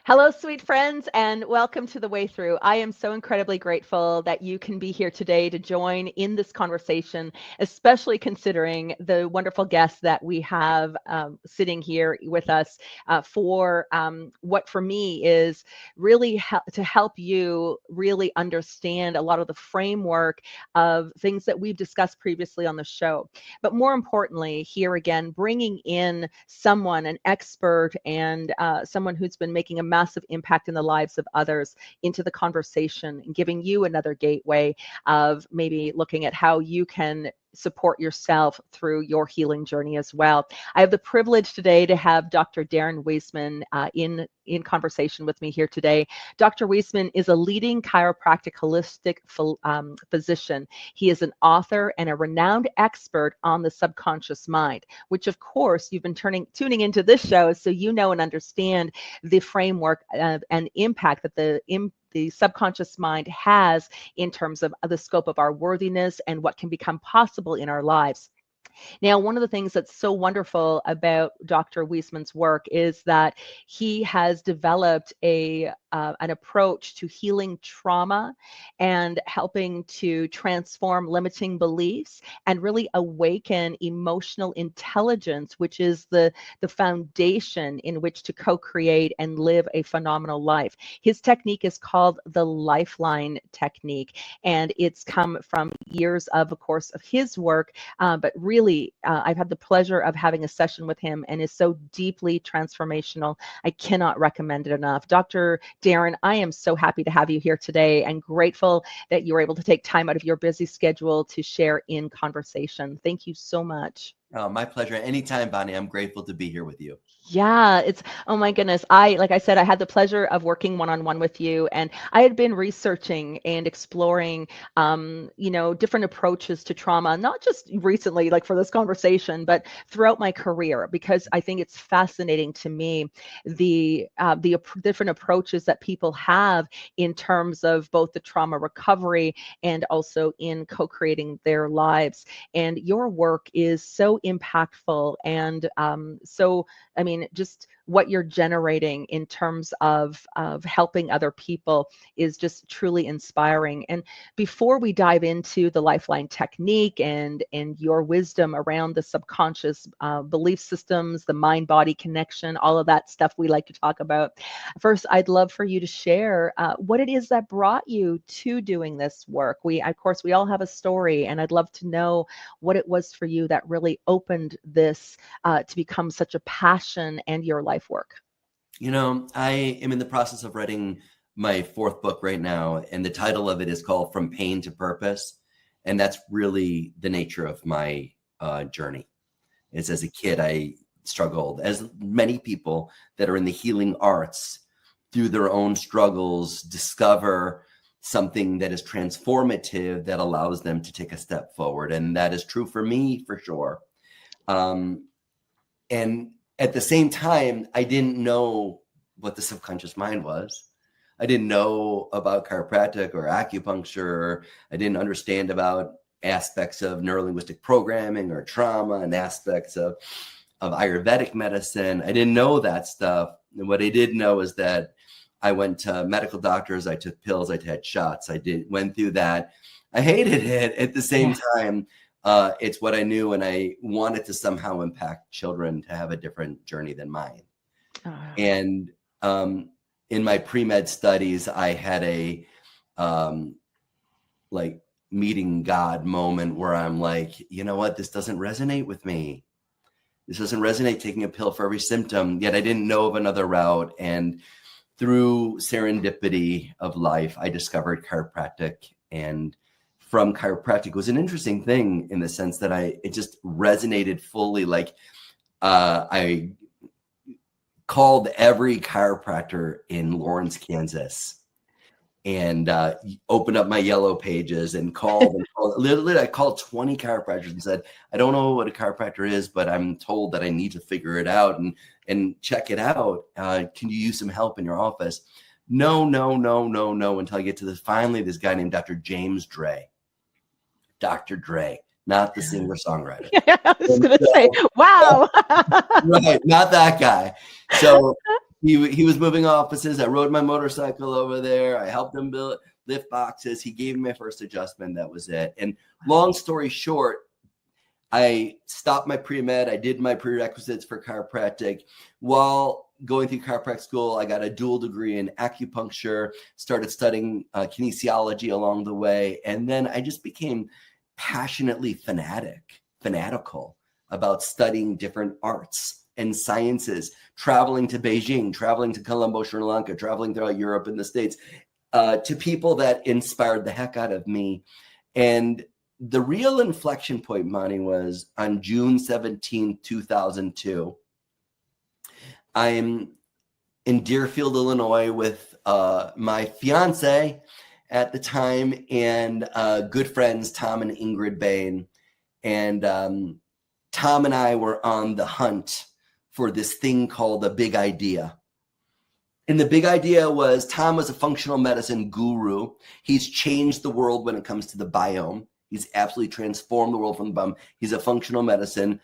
Hello, sweet friends, and welcome to The Way Through. I am so incredibly grateful that you can be here today to join in this conversation, especially considering the wonderful guests that we have sitting here with us for what for me is really to help you really understand a lot of the framework of things that we've discussed previously on the show. But more importantly, here again, bringing in someone, an expert, and someone who's been making a massive impact in the lives of others into the conversation and giving you another gateway of maybe looking at how you can support yourself through your healing journey as well. I have the privilege today to have Dr. Darren Weissman in conversation with me here today. Dr. Weissman is a leading chiropractic holistic physician. He is an author and a renowned expert on the subconscious mind, which of course you've been tuning into this show so you know and understand the framework and impact that the subconscious mind has in terms of the scope of our worthiness and what can become possible in our lives. Now, one of the things that's so wonderful about Dr. Weissman's work is that he has developed an approach to healing trauma and helping to transform limiting beliefs and really awaken emotional intelligence, which is the foundation in which to co-create and live a phenomenal life. His technique is called the LifeLine Technique, and it's come from years of course, of his work, but really I've had the pleasure of having a session with him and is so deeply transformational. I cannot recommend it enough. Dr. Darren, I am so happy to have you here today and grateful that you were able to take time out of your busy schedule to share in conversation. Thank you so much. Oh, my pleasure. Anytime, Bonnie. I'm grateful to be here with you. Yeah, oh my goodness. Like I said, I had the pleasure of working one-on-one with you, and I had been researching and exploring, different approaches to trauma, not just recently, like for this conversation, but throughout my career, because I think it's fascinating to me, the different approaches that people have in terms of both the trauma recovery and also in co-creating their lives. And your work is so impactful and just what you're generating in terms of helping other people is just truly inspiring. And before we dive into the LifeLine Technique and your wisdom around the subconscious belief systems, the mind-body connection, all of that stuff we like to talk about, first, I'd love for you to share what it is that brought you to doing this work. Of course, we all have a story, and I'd love to know what it was for you that really opened this to become such a passion and your life work. I am in the process of writing my fourth book right now, and the title of it is called From Pain to Purpose. And that's really the nature of my journey. As a kid, I struggled, as many people that are in the healing arts, through their own struggles, discover something that is transformative that allows them to take a step forward. And that is true for me, for sure. And at the same time, I didn't know what the subconscious mind was. I didn't know about chiropractic or acupuncture. I didn't understand about aspects of neurolinguistic programming or trauma and aspects of Ayurvedic medicine. I didn't know that stuff. And what I did know is that I went to medical doctors. I took pills. I had shots. Went through that. I hated it. At the same time, it's what I knew, and I wanted to somehow impact children to have a different journey than mine. And in my pre-med studies, I had a meeting God moment where I'm like, you know what? This doesn't resonate with me. This doesn't resonate, taking a pill for every symptom. Yet I didn't know of another route. And through serendipity of life, I discovered chiropractic. And from chiropractic was an interesting thing in the sense that it just resonated fully. Like I called every chiropractor in Lawrence, Kansas, and opened up my yellow pages and called. Literally, I called 20 chiropractors and said, I don't know what a chiropractor is, but I'm told that I need to figure it out and check it out. Can you use some help in your office? No, until I get to finally this guy named Dr. James Dre. Dr. Dre, not the singer-songwriter. I was going to say, wow. Right, not that guy. So He was moving offices. I rode my motorcycle over there. I helped him lift boxes. He gave me my first adjustment. That was it. And long story short, I stopped my pre-med. I did my prerequisites for chiropractic. While going through chiropractic school, I got a dual degree in acupuncture, started studying kinesiology along the way. And then I just became passionately fanatical about studying different arts and sciences, traveling to Beijing, traveling to Colombo, Sri Lanka, traveling throughout Europe and the States, to people that inspired the heck out of me. And the real inflection point, Monty, was on June 17, 2002. I'm in Deerfield, Illinois with my fiance at the time and good friends, Tom and Ingrid Bain. And Tom and I were on the hunt for this thing called the big idea. And the big idea was Tom was a functional medicine guru. He's changed the world when it comes to the biome. He's absolutely transformed the world from the biome. He's a functional medicine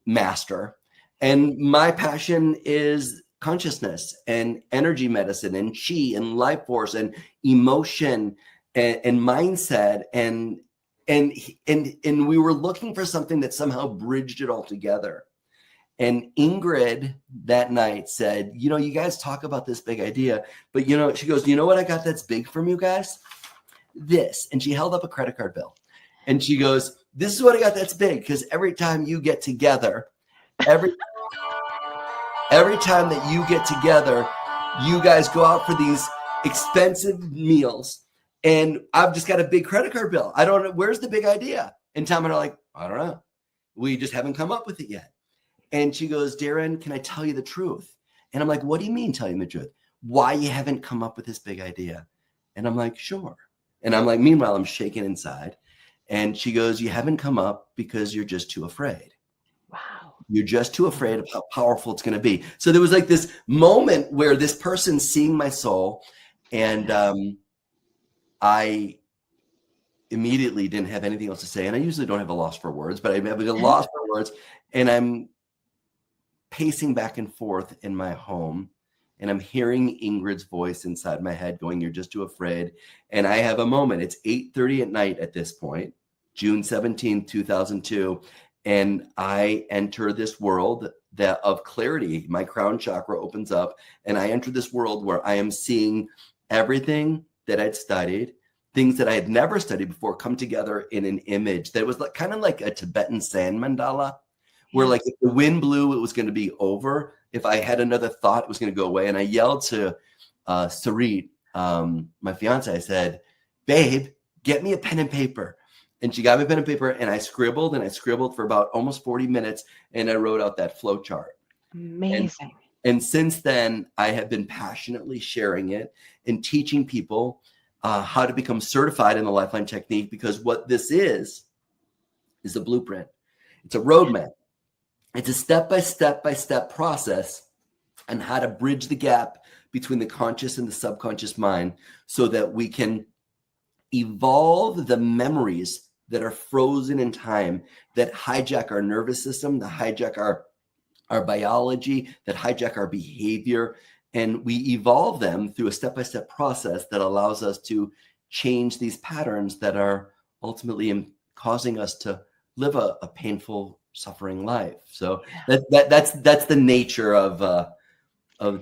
master. And my passion is consciousness and energy medicine and chi and life force and emotion and mindset. And we were looking for something that somehow bridged it all together. And Ingrid that night said, you know, you guys talk about this big idea, but you know, she goes, you know what I got that's big from you guys? This. And she held up a credit card bill. And she goes, this is what I got that's big, because every time you get together, every time that you get together, you guys go out for these expensive meals. And I've just got a big credit card bill. I don't know. Where's the big idea? And Tom and I are like, I don't know. We just haven't come up with it yet. And she goes, Darren, can I tell you the truth? And I'm like, what do you mean telling the truth? Why you haven't come up with this big idea? And I'm like, sure. And I'm like, meanwhile, I'm shaking inside. And she goes, you haven't come up because you're just too afraid. Wow. You're just too afraid of how powerful it's going to be. So there was like this moment where this person seeing my soul, and I immediately didn't have anything else to say. And I usually don't have a loss for words, but I have a loss for words. And I'm pacing back and forth in my home, and I'm hearing Ingrid's voice inside my head going, you're just too afraid. And I have a moment. It's 8:30 at night at this point, June 17, 2002. And I enter this world of clarity. My crown chakra opens up, and I enter this world where I am seeing everything that I'd studied, things that I had never studied before, come together in an image that was like, kind of like a Tibetan sand mandala, where like if the wind blew, it was going to be over. If I had another thought, it was going to go away. And I yelled to Sarit, my fiance, I said, babe, get me a pen and paper. And she got me a pen and paper, and I scribbled for about almost 40 minutes, and I wrote out that flow chart. Amazing. And since then, I have been passionately sharing it and teaching people how to become certified in the LifeLine Technique, because what this is a blueprint. It's a roadmap. It's a step-by-step process on how to bridge the gap between the conscious and the subconscious mind so that we can evolve the memories that are frozen in time, that hijack our nervous system, that hijack our biology, that hijack our behavior. And we evolve them through a step-by-step process that allows us to change these patterns that are ultimately causing us to live a painful, suffering life. So that's the nature of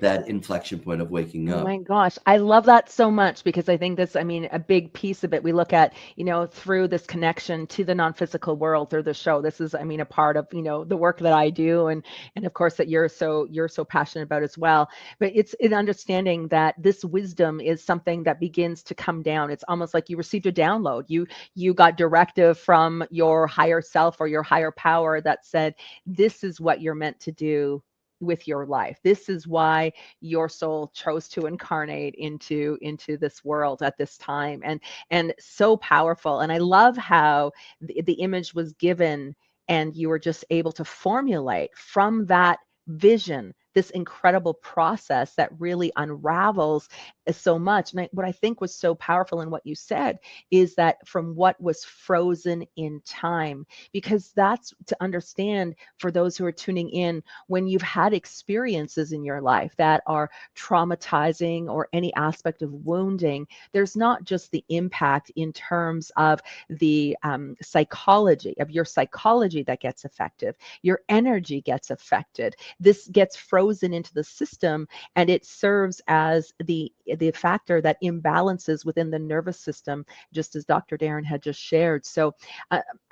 that inflection point of waking up. Oh my gosh. I love that so much, because I think that's, I mean, a big piece of it. We look at, you know, through this connection to the non-physical world through the show. This is, I mean, a part of, you know, the work that I do, and of course that you're so passionate about as well. But it's in understanding that this wisdom is something that begins to come down. It's almost like you received a download. You got directive from your higher self or your higher power that said, this is what you're meant to do with your life. This is why your soul chose to incarnate into this world at this time, and so powerful. And I love how the image was given, and you were just able to formulate from that vision this incredible process that really unravels so much. And what I think was so powerful in what you said is that from what was frozen in time, because that's to understand for those who are tuning in, when you've had experiences in your life that are traumatizing or any aspect of wounding, there's not just the impact in terms of the psychology of your psychology that gets affected, your energy gets affected. This gets frozen into the system, and it serves as the factor that imbalances within the nervous system, just as Dr. Darren had just shared. So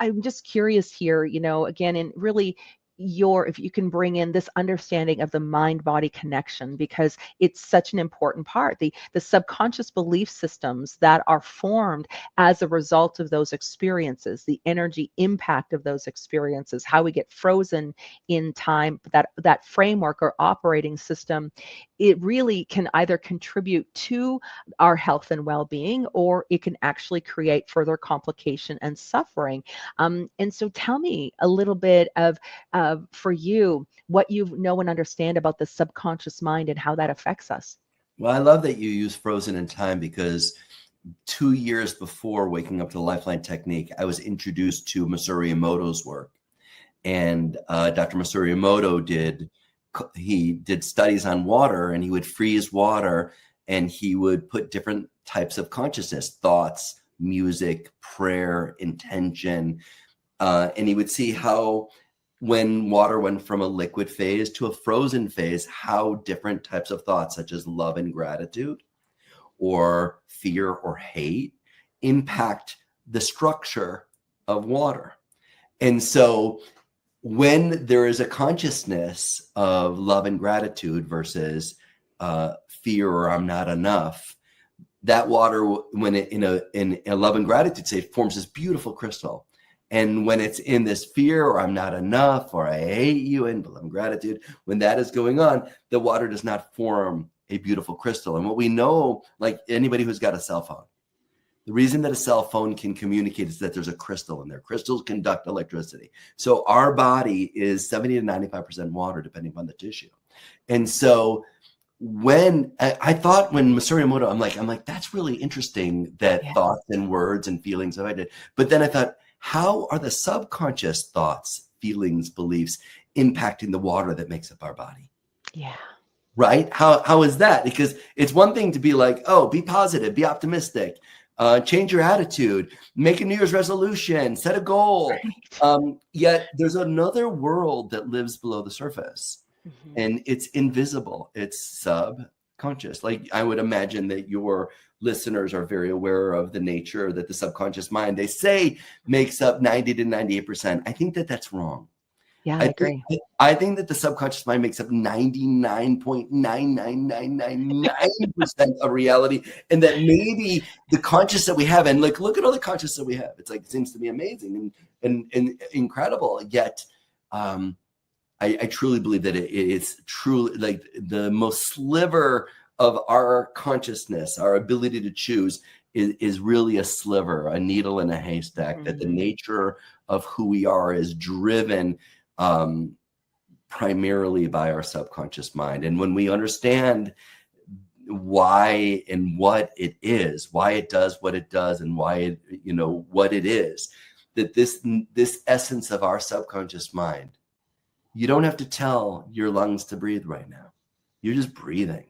I'm just curious here, again, and really if you can bring in this understanding of the mind-body connection, because it's such an important part. The subconscious belief systems that are formed as a result of those experiences, the energy impact of those experiences, how we get frozen in time, that framework or operating system, it really can either contribute to our health and well-being, or it can actually create further complication and suffering. And so tell me a little bit of for you, what you know and understand about the subconscious mind and how that affects us. Well, I love that you use frozen in time, because 2 years before waking up to the LifeLine Technique, I was introduced to Masaru Emoto's work. And Dr. Masaru Emoto did studies on water, and he would freeze water, and he would put different types of consciousness, thoughts, music, prayer, intention. And he would see how, when water went from a liquid phase to a frozen phase, how different types of thoughts, such as love and gratitude, or fear or hate, impact the structure of water. And so when there is a consciousness of love and gratitude versus fear or I'm not enough, that water, when it in a love and gratitude state, forms this beautiful crystal. And when it's in this fear or I'm not enough or I hate you and love and gratitude, when that is going on, the water does not form a beautiful crystal. And what we know, like anybody who's got a cell phone, the reason that a cell phone can communicate is that there's a crystal in there. Crystals conduct electricity. So our body is 70 to 95% water, depending upon the tissue. And so when I thought, when Masaru Emoto, I'm like, that's really interesting that thoughts and words and feelings have I did. But then I thought, how are the subconscious thoughts, feelings, beliefs impacting the water that makes up our body? Yeah. Right? How is that? Because it's one thing to be like, oh, be positive, be optimistic, change your attitude, make a New Year's resolution, set a goal. Right. Yet there's another world that lives below the surface, and it's invisible. It's subconscious. Like, I would imagine that your listeners are very aware of the nature that the subconscious mind, they say, makes up 90 to 98%. I think that that's wrong. Yeah, I agree. I think that the subconscious mind makes up 99.99999% of reality, and that maybe the conscious that we have, and like, look at all the conscious that we have. It's like, it seems to be amazing and incredible. Yet, I truly believe that it's truly like the most sliver of our consciousness, our ability to choose is really a sliver, a needle in a haystack, that the nature of who we are is driven primarily by our subconscious mind. And when we understand why and what it is, why it does what it does, and why it, what it is, that this essence of our subconscious mind, you don't have to tell your lungs to breathe right now. You're just breathing.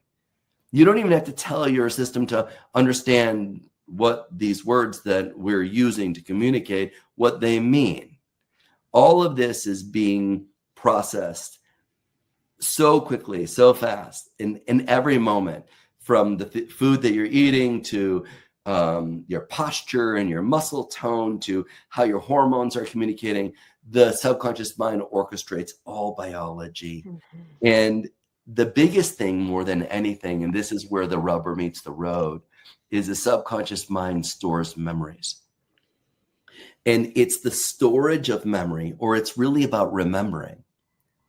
You don't even have to tell your system to understand what these words that we're using to communicate, what they mean. All of this is being processed so quickly, so fast, in every moment, from the food that you're eating to your posture and your muscle tone to how your hormones are communicating. The subconscious mind orchestrates all biology. And the biggest thing, more than anything, and this is where the rubber meets the road, is the subconscious mind stores memories. And it's the storage of memory, or it's really about remembering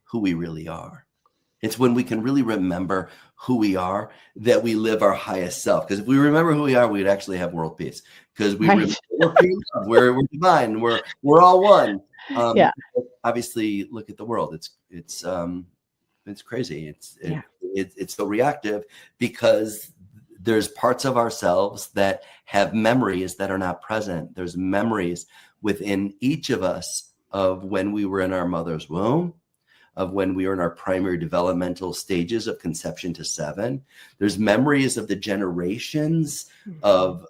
who we really are. It's when we can really remember who we are that we live our highest self. Because if we remember who we are, we'd actually have world peace. Because we're divine, we're all one. Obviously, look at the world. It's It's crazy. Yeah. It's so reactive because there's parts of ourselves that have memories that are not present. There's memories within each of us of when we were in our mother's womb, of when we were in our primary developmental stages of conception to 7. There's memories of the generations of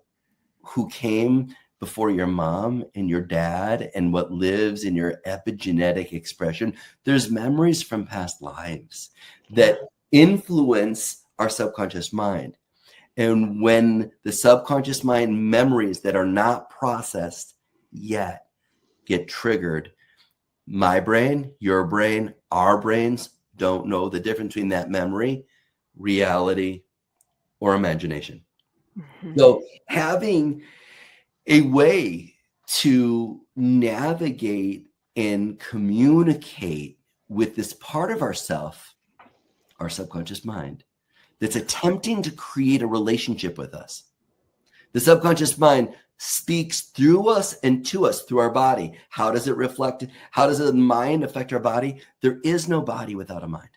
who came before your mom and your dad and what lives in your epigenetic expression. There's memories from past lives that influence our subconscious mind. And when the subconscious mind memories that are not processed yet get triggered, my brain, your brain, our brains don't know the difference between that memory, reality, or imagination. So having a way to navigate and communicate with this part of ourself, our subconscious mind, that's attempting to create a relationship with us. The subconscious mind speaks through us and to us through our body. How does it reflect? How does the mind affect our body? There is no body without a mind.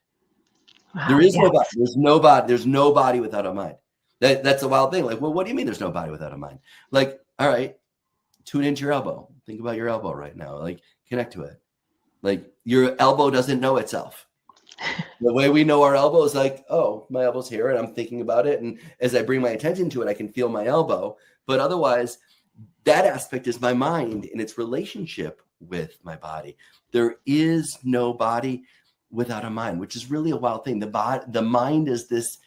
Wow, there is no body. There's no body. There's no body without a mind. That's a wild thing. Like, well, what do you mean there's no body without a mind? Like, all right, tune into your elbow. Think about your elbow right now. Like, connect to it. Like, your elbow doesn't know itself. The way we know our elbow is like, oh, my elbow's here and I'm thinking about it. And as I bring my attention to it, I can feel my elbow. But otherwise, that aspect is my mind and its relationship with my body. There is no body without a mind, which is really a wild thing. The mind is this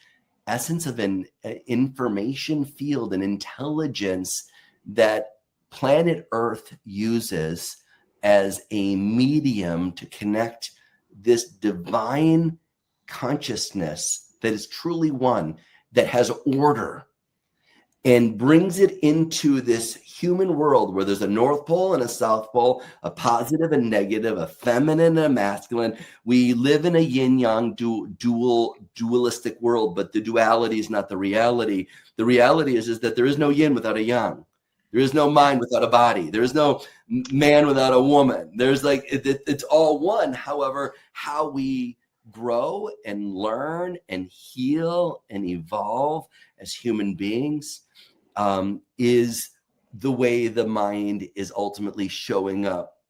essence of an information field and intelligence that planet Earth uses as a medium to connect this divine consciousness that is truly one, that has order, and brings it into this human world where there's a North Pole and a South Pole, a positive and negative, a feminine and a masculine. We live in a yin-yang dualistic world, but the duality is not the reality. The reality is that there is no yin without a yang. There is no mind without a body. There is no man without a woman. There's like, it's all one. However, how we grow and learn and heal and evolve as human beings is the way the mind is ultimately showing up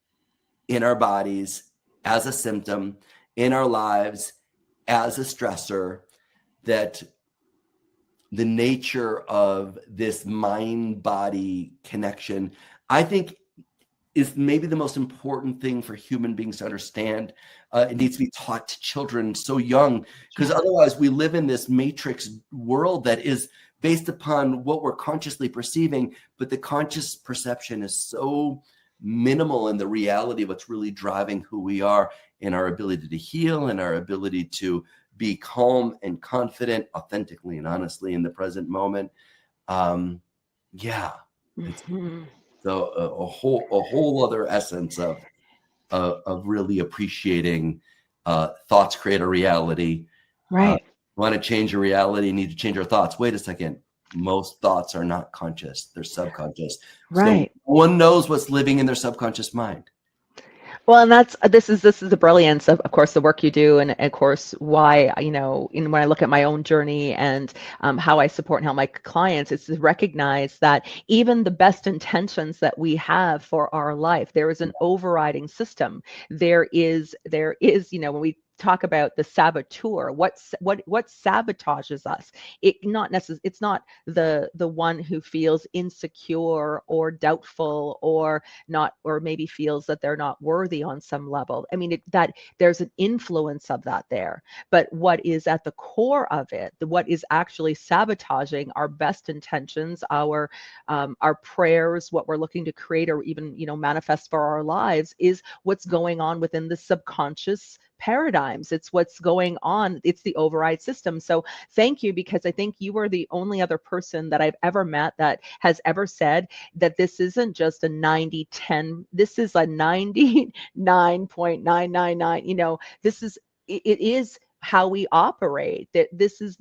in our bodies as a symptom, in our lives as a stressor, that the nature of this mind-body connection, I think, is maybe the most important thing for human beings to understand. It needs to be taught to children so young, because otherwise we live in this matrix world that is based upon what we're consciously perceiving, but the conscious perception is so minimal in the reality of what's really driving who we are and our ability to heal and our ability to be calm and confident, authentically and honestly in the present moment. So a whole other essence of really appreciating thoughts create a reality. Right. Want to change your reality, need to change our thoughts. Wait a second. Most thoughts are not conscious. They're subconscious. Right. So one knows what's living in their subconscious mind. Well, and this is the brilliance of course, the work you do, and of course, why, when I look at my own journey and how I support and help my clients, it's to recognize that even the best intentions that we have for our life, there is an overriding system. There is, when we talk about the saboteur, what sabotages us, it's not the one who feels insecure or doubtful or maybe feels that they're not worthy on some level. I mean, that there's an influence of that there, but what is at the core of it, what is actually sabotaging our best intentions, our prayers, what we're looking to create or even manifest for our lives, is what's going on within the subconscious paradigms. It's what's going on. It's the override system. So thank you, because I think you are the only other person that I've ever met that has ever said that this isn't just a 90-10, this is a 99.999. It is how we operate. That this is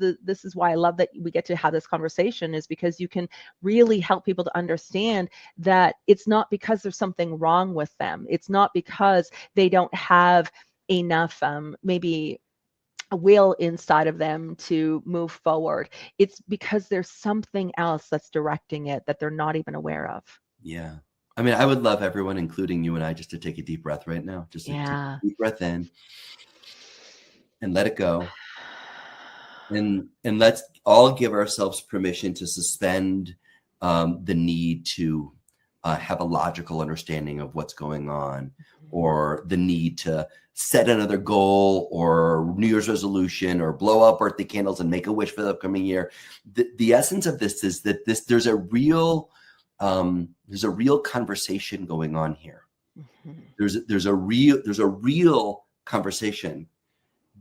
why I love that we get to have this conversation, is because you can really help people to understand that it's not because there's something wrong with them. It's not because they don't have enough maybe a will inside of them to move forward. It's because there's something else that's directing it that they're not even aware of. Yeah. I mean, I would love everyone, including you and I, just to take a deep breath right now. Just to take Yeah. a deep breath in and let it go. And let's all give ourselves permission to suspend the need to have a logical understanding of what's going on, or the need to set another goal or New Year's resolution or blow out birthday candles and make a wish for the upcoming year. The essence of this is that there's a real conversation going on here. There's a real conversation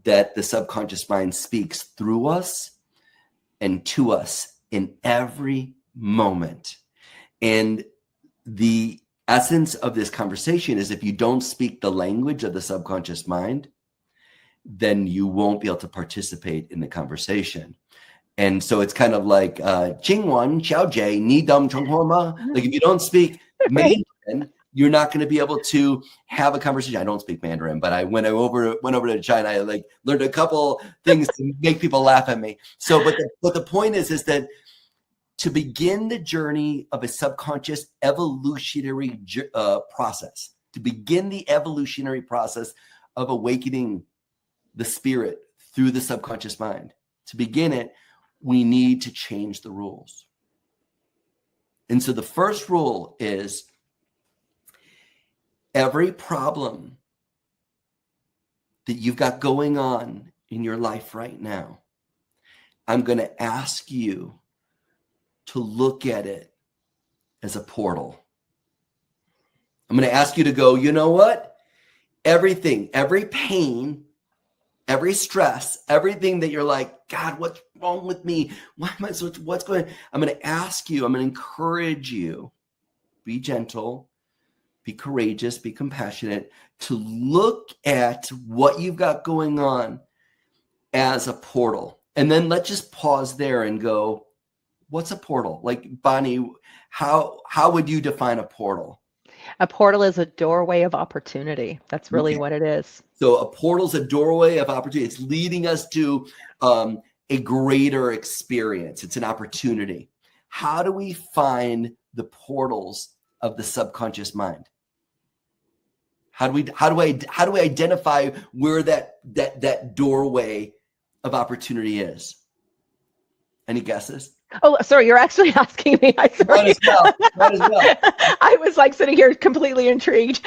that the subconscious mind speaks through us and to us in every moment. And the essence of this conversation is, if you don't speak the language of the subconscious mind, then you won't be able to participate in the conversation. And so it's kind of like Jingwan Xiao Jie Ni Dum Chong Homa. Like, if you don't speak Mandarin, you're not going to be able to have a conversation. I don't speak Mandarin, but went over to China, I learned a couple things to make people laugh at me. So, but the point is that to begin the journey of a subconscious evolutionary process, to begin the evolutionary process of awakening the spirit through the subconscious mind, to begin it, we need to change the rules. And so the first rule is, every problem that you've got going on in your life right now, I'm going to ask you to look at it as a portal. I'm going to ask you to go, you know what? Everything, every pain, every stress, everything that you're like, God, what's wrong with me? Why am I so, what's going on? I'm going to ask you, I'm going to encourage you, be gentle, be courageous, be compassionate, to look at what you've got going on as a portal. And then let's just pause there and go, what's a portal? Like, Bonnie, how would you define a portal? A portal is a doorway of opportunity. That's really what it is. So a portal is a doorway of opportunity. It's leading us to a greater experience. It's an opportunity. How do we find the portals of the subconscious mind? How do we identify where that doorway of opportunity is? Any guesses? Oh, sorry, you're actually asking me. Might as well. I was like sitting here completely intrigued.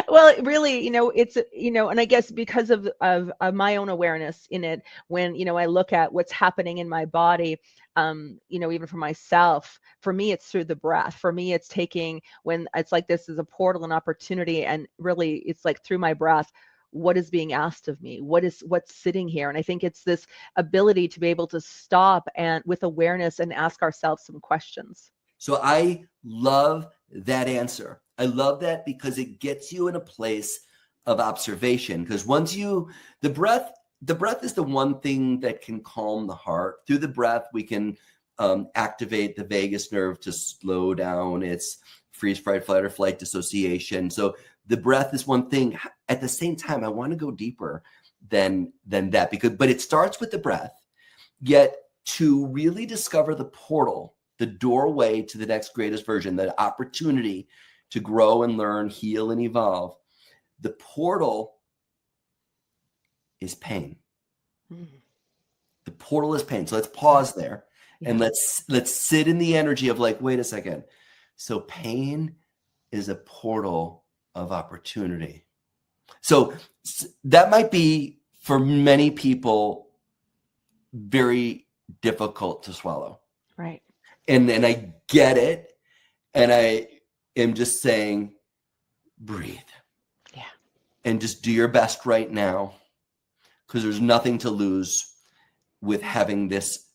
Well, really, it's, and I guess because of my own awareness in it, when, I look at what's happening in my body, even for myself, for me, it's through the breath. For me, it's taking, when it's like, this is a portal, an opportunity. And really, it's like through my breath, what is being asked of me? What's sitting here? And I think it's this ability to be able to stop and with awareness and ask ourselves some questions. So I love that answer. I love that because it gets you in a place of observation. Because once the breath is the one thing that can calm the heart. Through the breath, we can activate the vagus nerve to slow down its freeze, fight, flight, or flight dissociation. So the breath is one thing. At the same time, I want to go deeper than that, but it starts with the breath. Yet to really discover the portal, the doorway to the next greatest version, the opportunity to grow and learn, heal, and evolve, the portal is pain. The portal is pain. So let's pause there and let's sit in the energy of like, wait a second. So pain is a portal of opportunity. So that might be, for many people, very difficult to swallow. Right. And I get it. And I am just saying, breathe. Yeah. And just do your best right now, because there's nothing to lose with having this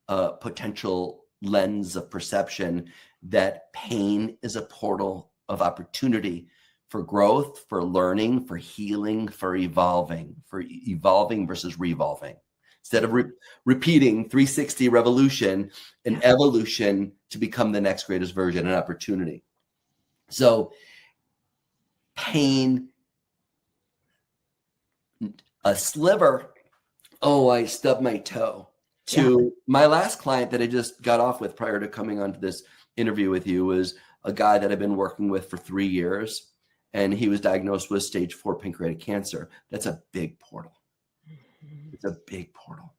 potential lens of perception that pain is a portal of opportunity for growth, for learning, for healing, for evolving versus revolving. Instead of repeating 360 revolution and evolution to become the next greatest version and opportunity. So pain a sliver, oh, I stubbed my toe, to my last client that I just got off with prior to coming onto this interview with you was a guy that I've been working with for 3 years, and he was diagnosed with stage 4 pancreatic cancer. That's a big portal. It's a big portal.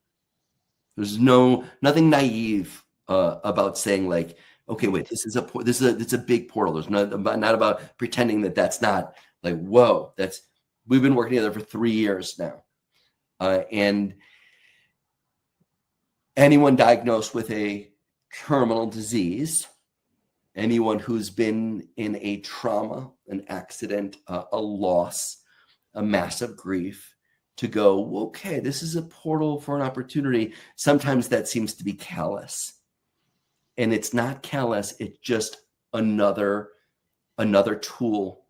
There's nothing naive about saying like, okay, wait, it's a big portal. There's not about pretending that that's not like, whoa, we've been working together for 3 years now. And anyone diagnosed with a terminal disease, anyone who's been in a trauma, an accident, a loss, a massive grief, to go, okay, this is a portal for an opportunity. Sometimes that seems to be callous. And it's not callous, it's just another tool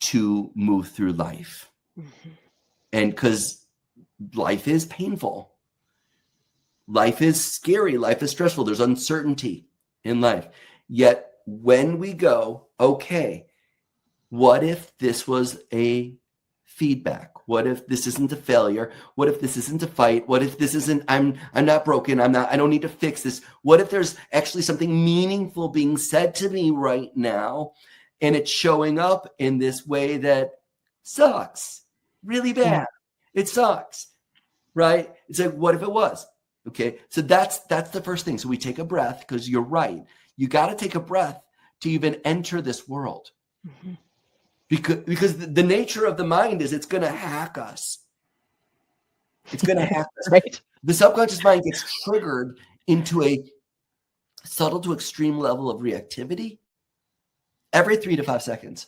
to move through life. Mm-hmm. And because life is painful. Life is scary. Life is stressful. There's uncertainty in life. Yet when we go, okay, what if this was a feedback? What if this isn't a failure? What if this isn't a fight? What if this isn't, I'm not broken. I don't need to fix this. What if there's actually something meaningful being said to me right now? And it's showing up in this way that sucks really bad. Yeah. It sucks, right? It's like, what if it was? Okay. So that's the first thing. So we take a breath, because you're right. You got to take a breath to even enter this world. Mm-hmm. Because the nature of the mind is it's going to hack us. It's going to hack us. Right. The subconscious mind gets triggered into a subtle to extreme level of reactivity every 3 to 5 seconds.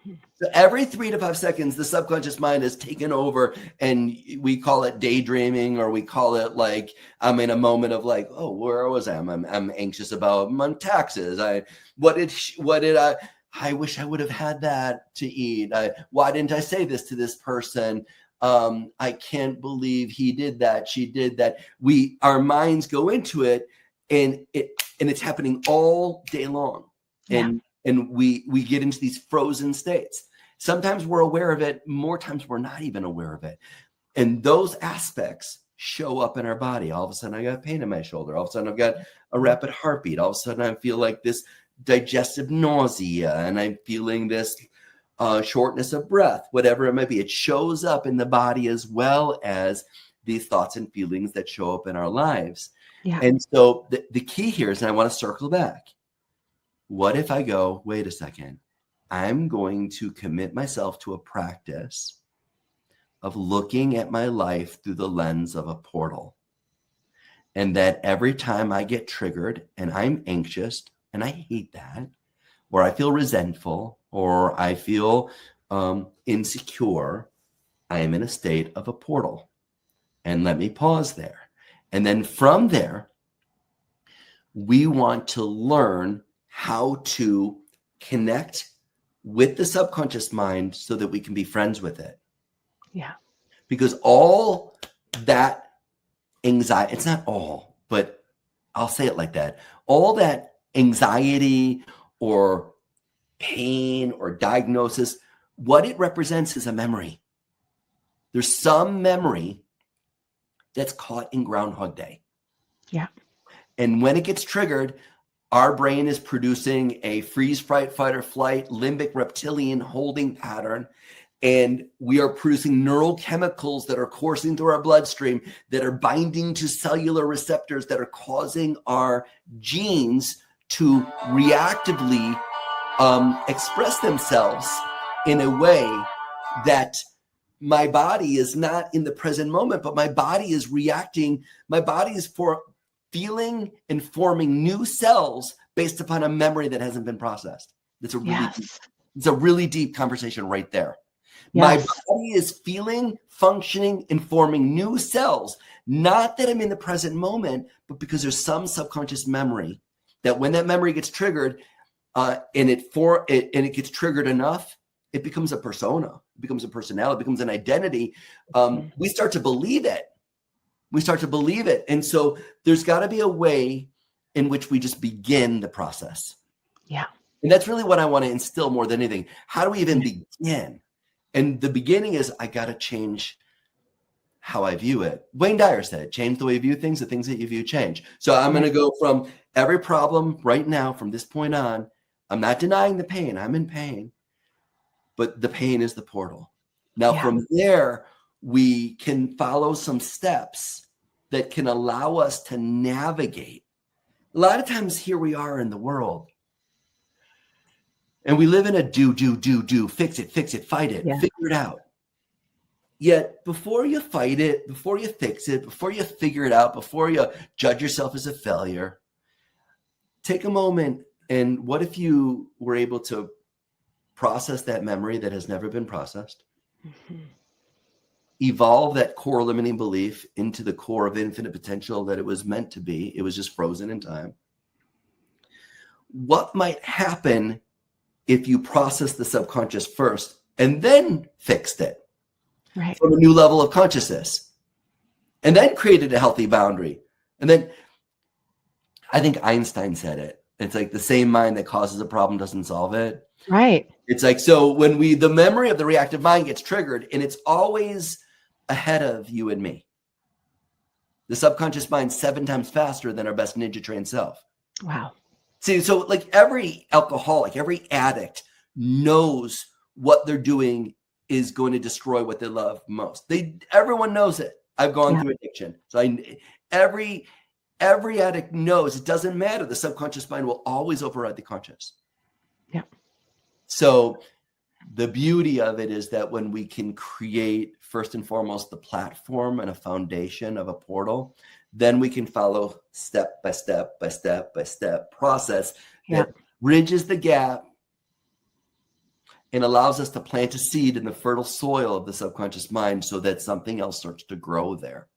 So every 3 to 5 seconds, the subconscious mind is taken over, and we call it daydreaming, or we call it like, I'm in a moment of like, oh, where was I? I'm anxious about my taxes. I wish I would have had that to eat. Why didn't I say this to this person? I can't believe he did that. She did that. Our minds go into it, and it's happening all day long. Yeah. And we get into these frozen states. Sometimes we're aware of it. More times we're not even aware of it. And those aspects show up in our body. All of a sudden I got pain in my shoulder. All of a sudden I've got a rapid heartbeat. All of a sudden I feel like this digestive nausea, and I'm feeling this shortness of breath, whatever it might be. It shows up in the body as well as these thoughts and feelings that show up in our lives. Yeah. And so the key here is, and I want to circle back. What if I go, wait a second, I'm going to commit myself to a practice of looking at my life through the lens of a portal. And that every time I get triggered and I'm anxious, and I hate that, or I feel resentful, or I feel insecure, I am in a state of a portal. And let me pause there. And then from there, we want to learn how to connect with the subconscious mind so that we can be friends with it. Yeah. Because all that anxiety, it's not all, but I'll say it like that. All that anxiety or pain or diagnosis, what it represents is a memory. There's some memory that's caught in Groundhog Day. Yeah. And when it gets triggered, our brain is producing a freeze, fright, fight, or flight, limbic reptilian holding pattern. And we are producing neurochemicals that are coursing through our bloodstream that are binding to cellular receptors that are causing our genes to reactively express themselves in a way that my body is not in the present moment, but my body is reacting. My body is feeling and forming new cells based upon a memory that hasn't been processed. It's a really deep conversation right there. Yes. My body is feeling, functioning, and forming new cells. Not that I'm in the present moment, but because there's some subconscious memory that when that memory gets triggered, and it gets triggered enough, it becomes a persona, it becomes a personality, it becomes an identity. We start to believe it. And so there's got to be a way in which we just begin the process. Yeah. And that's really what I want to instill more than anything. How do we even begin? And the beginning is, I got to change how I view it. Wayne Dyer said, change the way you view things, the things that you view change. So I'm going to go from every problem right now, from this point on. I'm not denying the pain. I'm in pain, but the pain is the portal. Now, from there, we can follow some steps that can allow us to navigate. A lot of times here we are in the world, and we live in a do, fix it, fight it, figure it out. Yet before you fight it, before you fix it, before you figure it out, before you judge yourself as a failure, take a moment. And what if you were able to process that memory that has never been processed? Evolve that core limiting belief into the core of infinite potential that it was meant to be. It was just frozen in time. What might happen if you process the subconscious first and then fixed it from a new level of consciousness, and then created a healthy boundary? And then I think Einstein said it. It's like the same mind that causes a problem doesn't solve it. Right. It's like, so when the memory of the reactive mind gets triggered, and it's always ahead of you and me. The subconscious mind's 7 times faster than our best ninja trained self. Wow. See, so like every alcoholic, every addict knows what they're doing is going to destroy what they love most. Everyone knows it. I've gone through addiction. So every addict knows it doesn't matter. The subconscious mind will always override the conscious. Yeah. So the beauty of it is that when we can create, first and foremost, the platform and a foundation of a portal, then we can follow step by step process that bridges the gap and allows us to plant a seed in the fertile soil of the subconscious mind so that something else starts to grow there.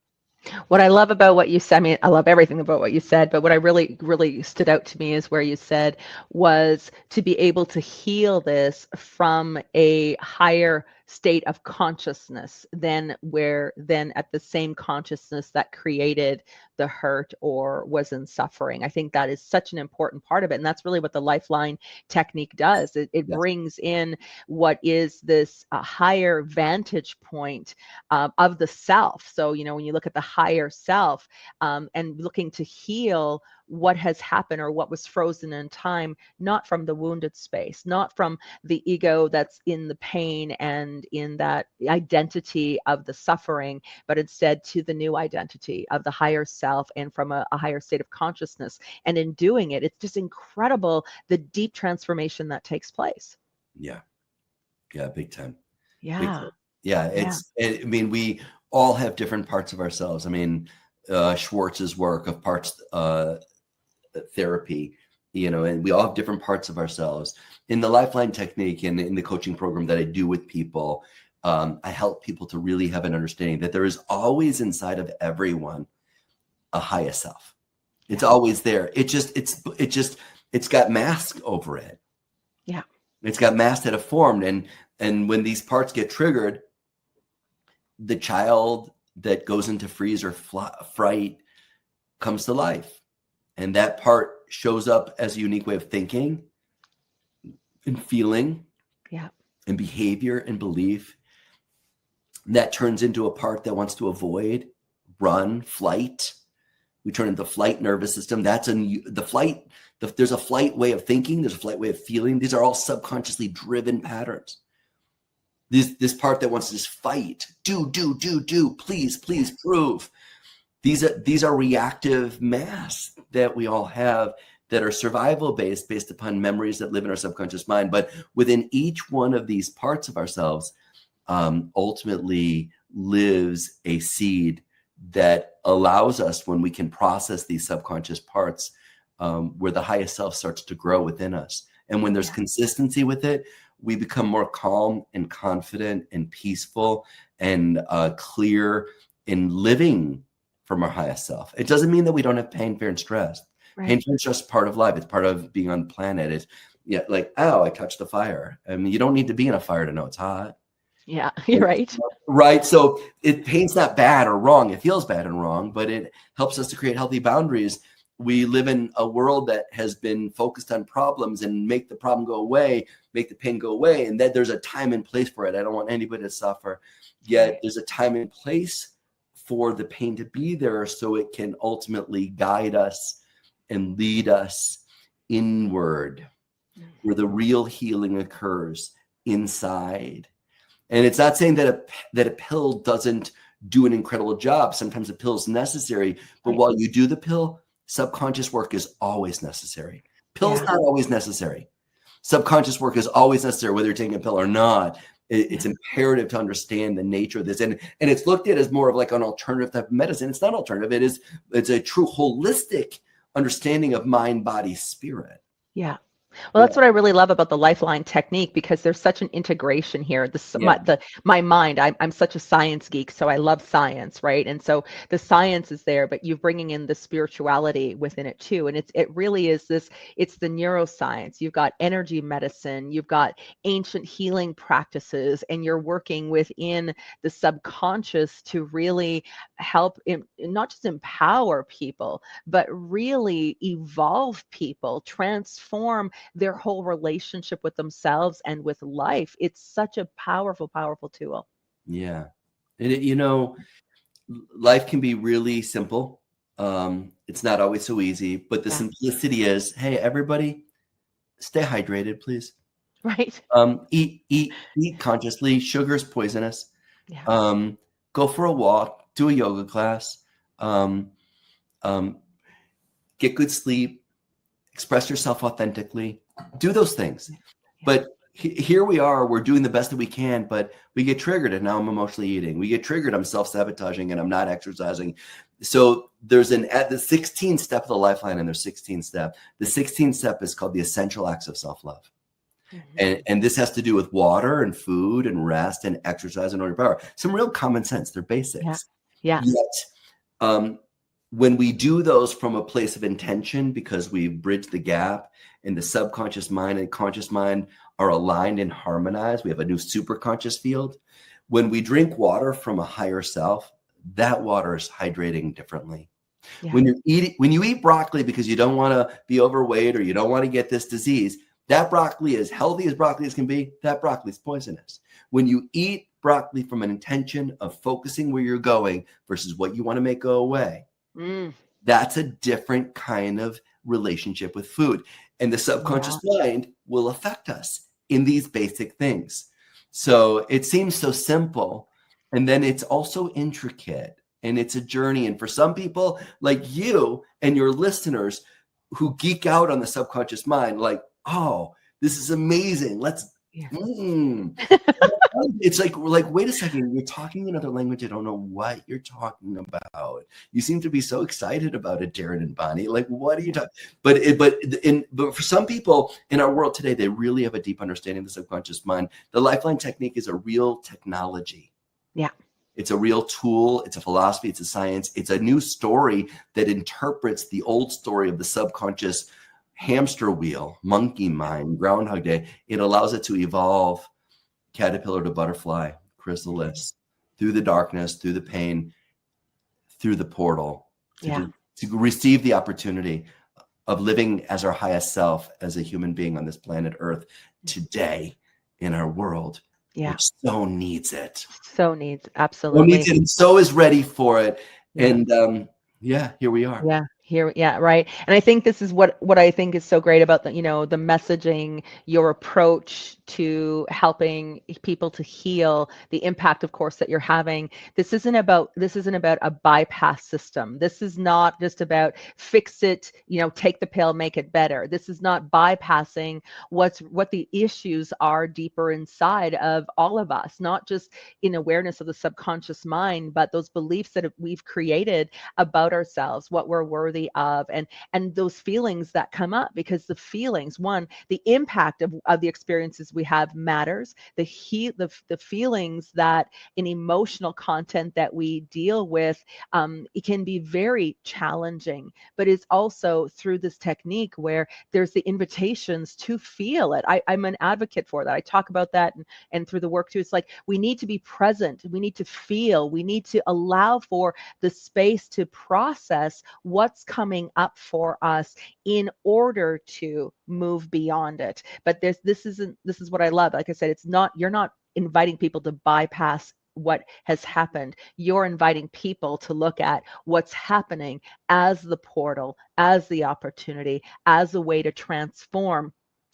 What I love about what you said, I mean, I love everything about what you said, but what I really, really stood out to me is where you said was to be able to heal this from a higher state of consciousness than at the same consciousness that created the hurt or was in suffering. I think that is such an important part of it. And that's really what the LifeLine technique does. It brings in what is this higher vantage point of the self. So, when you look at the higher self and looking to heal what has happened or what was frozen in time, not from the wounded space, not from the ego that's in the pain and in that identity of the suffering, but instead to the new identity of the higher self and from a higher state of consciousness. And in doing it, it's just incredible the deep transformation that takes place. Yeah. Yeah. Big time. Yeah. Big time. Yeah. I mean, we all have different parts of ourselves. I mean, Schwartz's work of parts therapy, and we all have different parts of ourselves. In the LifeLine technique and in the coaching program that I do with people, I help people to really have an understanding that there is always inside of everyone a higher self. It's always there. It's got masks over it. Yeah. It's got masks that have formed. And when these parts get triggered, the child that goes into freeze or fright comes to life. And that part shows up as a unique way of thinking and feeling and behavior and belief. That turns into a part that wants to avoid, run, flight. We turn into the flight nervous system. That's the flight. There's a flight way of thinking. There's a flight way of feeling. These are all subconsciously driven patterns. This part that wants to just fight, do, please prove. These are reactive masks that we all have that are survival based upon memories that live in our subconscious mind. But within each one of these parts of ourselves, ultimately lives a seed that allows us, when we can process these subconscious parts, where the highest self starts to grow within us. And when there's consistency with it, we become more calm and confident and peaceful and clear in living from our highest self. It doesn't mean that we don't have pain, fear, and stress. Right. Pain, fear, and stress is part of life. It's part of being on the planet. It's like, oh, I touched the fire. I mean, you don't need to be in a fire to know it's hot. Yeah, you're right. Right. So pain's not bad or wrong. It feels bad and wrong, but it helps us to create healthy boundaries. we live in a world that has been focused on problems and make the problem go away, make the pain go away, and that there's a time and place for it. I don't want anybody to suffer, yet there's a time and place for the pain to be there so it can ultimately guide us and lead us inward, where the real healing occurs inside. And it's not saying that a pill doesn't do an incredible job. Sometimes a pill is necessary, but while you do the pill, subconscious work is always necessary. Pills not always necessary. Subconscious work is always necessary, whether you're taking a pill or not. It's imperative to understand the nature of this. And it's looked at as more of like an alternative type of medicine. It's not alternative. It's a true holistic understanding of mind, body, spirit. Yeah. Well, that's what I really love about the LifeLine technique, because there's such an integration here. My mind, I'm such a science geek, so I love science, right? And so the science is there, but you're bringing in the spirituality within it too. And it really is this, it's the neuroscience. You've got energy medicine, you've got ancient healing practices, and you're working within the subconscious to really help not just empower people, but really evolve people, transform their whole relationship with themselves and with life. It's such a powerful, powerful tool. Yeah. And life can be really simple. It's not always so easy, but the simplicity is, hey, everybody, stay hydrated, please. Right. Eat consciously. Sugar is poisonous. Go for a walk, do a yoga class, get good sleep, express yourself authentically, do those things. But here we are, we're doing the best that we can, but we get triggered and now I'm emotionally eating. We get triggered, I'm self-sabotaging and I'm not exercising. So there's at the 16th step of the LifeLine, and there's 16th step. The 16th step is called the essential acts of self-love. And this has to do with water and food and rest and exercise and order power. Some real common sense, they're basics. Yet, when we do those from a place of intention, because we've bridged the gap and the subconscious mind and conscious mind are aligned and harmonized, we have a new superconscious field. When we drink water from a higher self, that water is hydrating differently. When you eat broccoli because you don't want to be overweight or you don't want to get this disease, that broccoli, as healthy as broccoli as can be, that broccoli is poisonous. When you eat broccoli from an intention of focusing where you're going versus what you want to make go away, that's a different kind of relationship with food. And the subconscious mind will affect us in these basic things. So it seems so simple. And then it's also intricate and it's a journey. And for some people like you and your listeners who geek out on the subconscious mind, like, oh, this is amazing. It's like, we're like, wait a second, you're talking another language. I don't know what you're talking about. You seem to be so excited about it, Darren and Bonnie. Like, what are you talking? But for some people in our world today, they really have a deep understanding of the subconscious mind. The LifeLine technique is a real technology. Yeah. It's a real tool. It's a philosophy. It's a science. It's a new story that interprets the old story of the subconscious hamster wheel, monkey mind, Groundhog Day. It allows it to evolve caterpillar to butterfly, chrysalis, through the darkness, through the pain, through the portal, to receive the opportunity of living as our highest self as a human being on this planet Earth today in our world, which so needs it. So needs, absolutely. So needs it, and so is ready for it. And here we are. Right. And I think this is what I think is so great about the messaging, your approach to helping people to heal, the impact, of course, that you're having. This isn't about a bypass system. This is not just about fix it, take the pill, make it better. This is not bypassing what the issues are deeper inside of all of us, not just in awareness of the subconscious mind, but those beliefs that we've created about ourselves, what we're worthy of, and those feelings that come up, because the feelings, the impact of the experiences we have matters. The feelings that in emotional content that we deal with, it can be very challenging, but it's also through this technique where there's the invitations to feel it. I'm an advocate for that. I talk about that and through the work too. It's like we need to be present. We need to feel. We need to allow for the space to process what's coming up for us in order to move beyond it. But this is what I love. Like I said, you're not inviting people to bypass what has happened. You're inviting people to look at what's happening as the portal, as the opportunity, as a way to transform,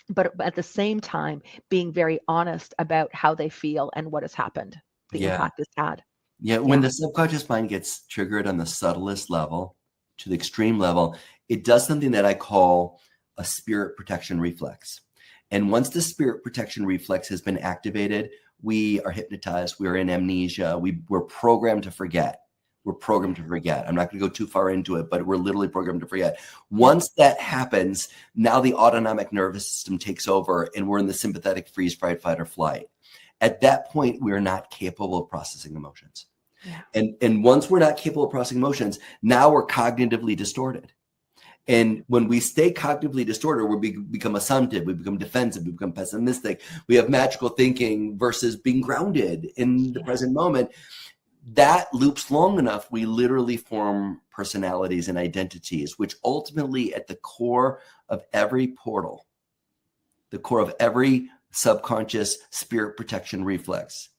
but at the same time being very honest about how they feel and what has happened, the Yeah. impact it's had. Yeah. When the subconscious mind gets triggered on the subtlest level to the extreme level, it does something that I call a spirit protection reflex. And once the spirit protection reflex has been activated, we are hypnotized. We're in amnesia. We're programmed to forget. We're programmed to forget. I'm not going to go too far into it, but we're literally programmed to forget. Once that happens, now the autonomic nervous system takes over and we're in the sympathetic freeze, fight, or flight. At that point, we're not capable of processing emotions. Yeah. And once we're not capable of processing emotions, now we're cognitively distorted. And when we stay cognitively distorted, we become assumptive, we become defensive, we become pessimistic. We have magical thinking versus being grounded in the present moment. That loops long enough, we literally form personalities and identities, which ultimately at the core of every portal, the core of every subconscious spirit protection reflex,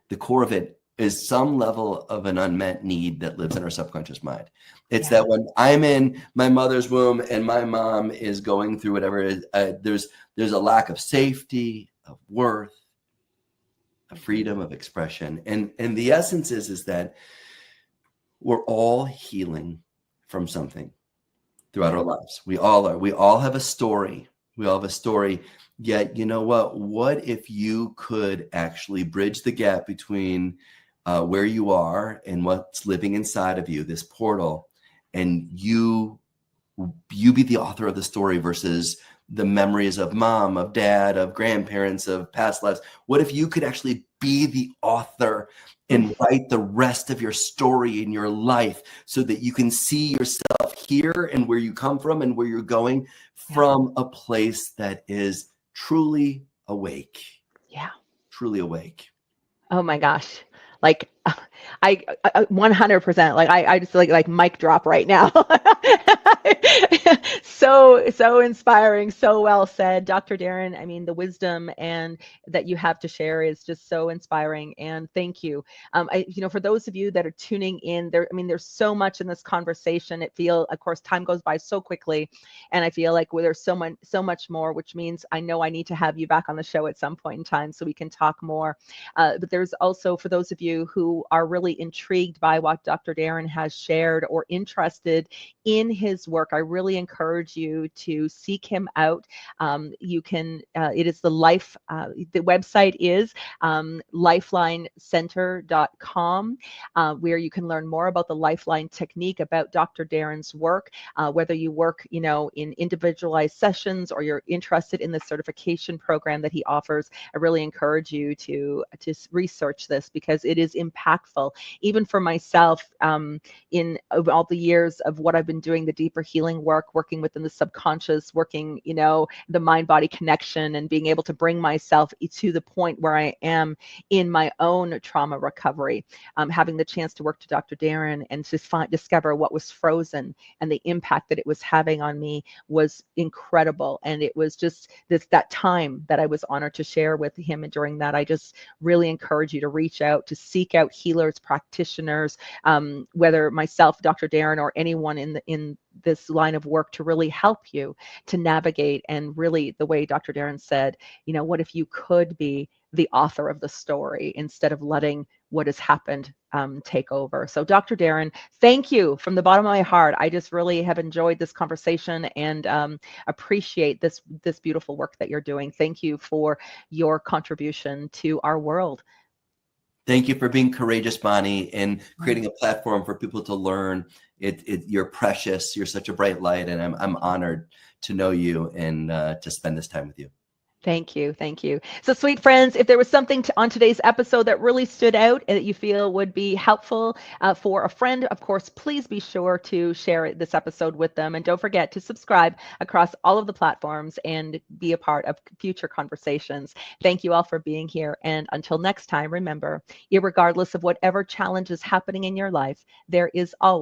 the core of it is some level of an unmet need that lives in our subconscious mind. It's that when I'm in my mother's womb and my mom is going through whatever it is, there's a lack of safety, of worth, of freedom, of expression. And the essence is that we're all healing from something throughout our lives. We all are. We all have a story. We all have a story. Yet, you know what? What if you could actually bridge the gap between where you are and what's living inside of you, this portal, and you be the author of the story versus the memories of mom, of dad, of grandparents, of past lives? What if you could actually be the author and write the rest of your story in your life so that you can see yourself here and where you come from and where you're going from a place that is truly awake? Yeah. Truly awake. Oh my gosh. Like I 100%, like I just like mic drop right now. So inspiring, so well said, Dr. Darren. I mean, the wisdom and that you have to share is just so inspiring, and thank you. For those of you that are tuning in there, I mean, there's so much in this conversation. Of course, time goes by so quickly, and I feel like there's so much more, which means I know I need to have you back on the show at some point in time so we can talk more. But there's also, for those of you who are really intrigued by what Dr. Darren has shared or interested in his work, I really encourage you to seek him out. You can, it is the website is LifelineCenter.com, where you can learn more about the LifeLine Technique, about Dr. Darren's work, whether you work, in individualized sessions or you're interested in the certification program that he offers. I really encourage you to research this because it is impactful. Even for myself, in all the years of what I've been doing, the deeper healing work, working within the subconscious, working, the mind-body connection, and being able to bring myself to the point where I am in my own trauma recovery, having the chance to work to Dr. Darren and to discover what was frozen and the impact that it was having on me was incredible. And it was just that time that I was honored to share with him. And during that, I just really encourage you to reach out, to seek out healers, practitioners, whether myself, Dr. Darren, or anyone in this line of work to really help you to navigate. And really, the way Dr. Darren said, what if you could be the author of the story instead of letting what has happened take over? So Dr. Darren, thank you from the bottom of my heart. I just really have enjoyed this conversation and appreciate this beautiful work that you're doing. Thank you for your contribution to our world. Thank you for being courageous, Bonnie, and creating a platform for people to learn. You're precious. You're such a bright light, and I'm honored to know you and to spend this time with you. Thank you. Thank you. So, sweet friends, if there was something on today's episode that really stood out and that you feel would be helpful for a friend, of course, please be sure to share this episode with them. And don't forget to subscribe across all of the platforms and be a part of future conversations. Thank you all for being here. And until next time, remember, irregardless of whatever challenge is happening in your life, there is always